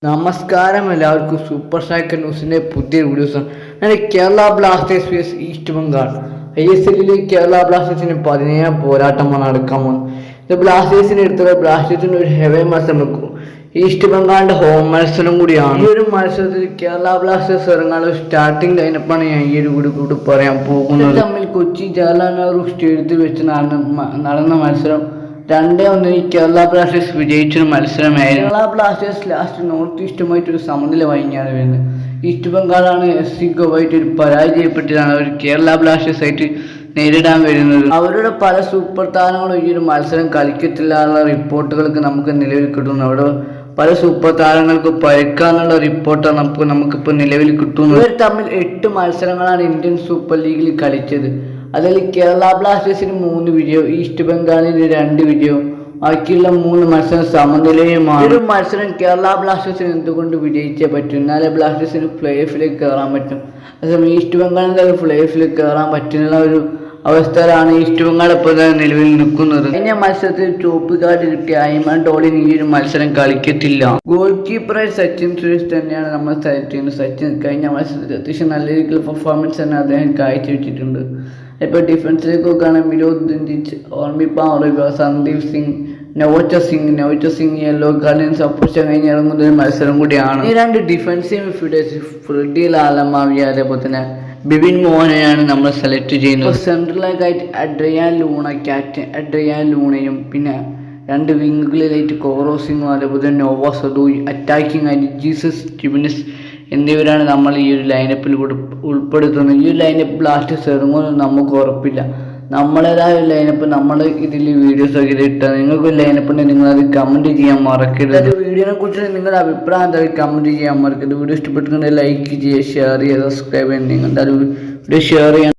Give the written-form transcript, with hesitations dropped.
നമസ്കാരം എല്ലാവർക്കും super striker ന്യൂസിന്റെ പുതിയ videos. Kerala Blasters vs east Bengal. ISL Kerala ബ്ലാസ്റ്റേഴ്സിന് 17 പോരാട്ടമാണ് നടക്കാൻ പോകുന്നത്. ഇത് ബ്ലാസ്റ്റേഴ്സിന് എടുത്തുള്ള ബ്ലാസ്റ്റേഴ്സിന് ഒരു ഹെവി മത്സരം വെക്കും. ഈസ്റ്റ് ബംഗാളിന്റെ ഹോം മത്സരം കൂടിയാണ്. ഈ ഒരു മത്സരത്തിൽ കേരള ബ്ലാസ്റ്റേഴ്സ് ഇറങ്ങാനുള്ള സ്റ്റാർട്ടിംഗ് ലൈനപ്പാണ് ഞാൻ ഈ ഒരു കൂടി പറയാൻ പോകുന്നത്. തമ്മിൽ കൊച്ചി ജവഹർലാൽ നെഹ്റു സ്റ്റേഡിയത്തിൽ വെച്ച് നടന്ന മത്സരം 2-1 കേരള ബ്ലാസ്റ്റേഴ്സ് വിജയിച്ചൊരു മത്സരമായിരുന്നു. കേരള ബ്ലാസ്റ്റേഴ്സ് ലാസ്റ്റ് നോർത്ത് ഈസ്റ്റുമായിട്ടൊരു സമനില വൈകിയാണ് വരുന്നത്. ഈസ്റ്റ് ബംഗാളാണ് SC ഗോവയായിട്ട് ഒരു പരാജയപ്പെട്ടിട്ടാണ് അവർ കേരള ബ്ലാസ്റ്റേഴ്സ് ആയിട്ട് നേരിടാൻ വരുന്നത്. അവരുടെ പല സൂപ്പർ താരങ്ങളും ഈ ഒരു മത്സരം കളിക്കത്തില്ല എന്നുള്ള റിപ്പോർട്ടുകൾക്ക് നമുക്ക് നിലവിൽ കിട്ടുന്നു. അവിടെ പല സൂപ്പർ താരങ്ങൾക്ക് പരിക്കാനുള്ള റിപ്പോർട്ടാണ് നമുക്കിപ്പോൾ നിലവിൽ കിട്ടുന്നത്. ഇവർ തമ്മിൽ 8 മത്സരങ്ങളാണ് ഇന്ത്യൻ സൂപ്പർ ലീഗിൽ കളിച്ചത്. അതിൽ കേരള ബ്ലാസ്റ്റേഴ്സിന് 3 വിജയവും ഈസ്റ്റ് ബംഗാളിന് 2 വിജയവും ബാക്കിയുള്ള 3 മത്സരം സമനിലയുമാണ്. ഒരു മത്സരം കേരള ബ്ലാസ്റ്റേഴ്സിന് എന്തുകൊണ്ട് വിജയിച്ചേ പറ്റും, എന്നാലേ ബ്ലാസ്റ്റേഴ്സിന് പ്ലേ ഓഫിലേക്ക് കയറാൻ പറ്റും. അതേസമയം ഈസ്റ്റ് ബംഗാളിന് പ്ലേ ഓഫിലേക്ക് കയറാൻ പറ്റുന്ന ഒരു അവസ്ഥയിലാണ് ഈസ്റ്റ് ബംഗാൾ ഇപ്പോൾ നിലവിൽ നിൽക്കുന്നത്. കഴിഞ്ഞ മത്സരത്തിൽ ചുവപ്പ് കാർഡ് കിട്ടിയ ഐമാൻ ടോളിൻ ഈ ഒരു മത്സരം കളിക്കത്തില്ല. ഗോൾ കീപ്പറായി സച്ചിൻ സുരേഷ് തന്നെയാണ് നമ്മൾ സെലക്ട് ചെയ്യുന്നത്. സച്ചിൻ കഴിഞ്ഞ മത്സരത്തിൽ അത്യാവശ്യം നല്ല രീതിയിലുള്ള പെർഫോമൻസ് തന്നെ അദ്ദേഹം കാഴ്ചവെച്ചിട്ടുണ്ട്. ഇപ്പോൾ ഡിഫൻസിലേക്ക് നോക്കുകയാണെങ്കിൽ മിലോദ് ദിഞ്ച്, ഓർമ്മിപ്പാൻ സന്ദീപ് സിംഗ്, നവോച്ച സിംഗ് യെല്ലോ കാർഡിന് സപ്പോർട്ട് ചെയ്യാൻ കഴിഞ്ഞ് ഇറങ്ങുന്ന ഒരു മത്സരം കൂടിയാണ്. ഈ 2 ഡിഫൻസീവ് മിഡ്ഫീൽഡേഴ്സ് ഫ്രെഡി ലാലമാവിയ അതേപോലെ തന്നെ ബിപിൻ മോഹനെയാണ് നമ്മൾ സെലക്ട് ചെയ്യുന്നത്. സെൻട്രലായിട്ട് അഡ്രിയാൻ ലൂണയും പിന്നെ 2 വിങ്ങുകളിലായിട്ട് കോറോ സിംഗും അതേപോലെ തന്നെ നോവ സദോയി, അറ്റാക്കിംഗ് ആയിട്ട് ജീസസ് ടിബിനിസ് എന്നിവരാണ് നമ്മൾ ഈ ഒരു ലൈനപ്പിൽ ഉൾപ്പെടുത്തുന്നത്. ഈ ഒരു ലൈനപ്പ് ബ്ലാസ്റ്റേഴ്സ് ഇറങ്ങുമെന്ന് നമുക്ക് ഉറപ്പില്ല. നമ്മളേതായ ഒരു ലൈനപ്പ് നമ്മൾ ഇതിൽ വീഡിയോസ് ഒക്കെ ഇട്ടാൽ നിങ്ങൾക്ക് ഒരു ലൈനപ്പ് ഉണ്ടെങ്കിൽ നിങ്ങളത് കമൻറ്റ് ചെയ്യാൻ മറക്കരുത്. വീഡിയോനെ കുറിച്ച് നിങ്ങളുടെ അഭിപ്രായം എന്തായാലും കമൻറ്റ് ചെയ്യാൻ മറക്കരുത്. വീഡിയോ ഇഷ്ടപ്പെട്ടിട്ടുണ്ടെങ്കിൽ ലൈക്ക് ചെയ്യുക, ഷെയർ ചെയ്യുക, സബ്സ്ക്രൈബ് ചെയ്യുക. നിങ്ങൾ എന്തായാലും വീഡിയോ ഷെയർ ചെയ്യാൻ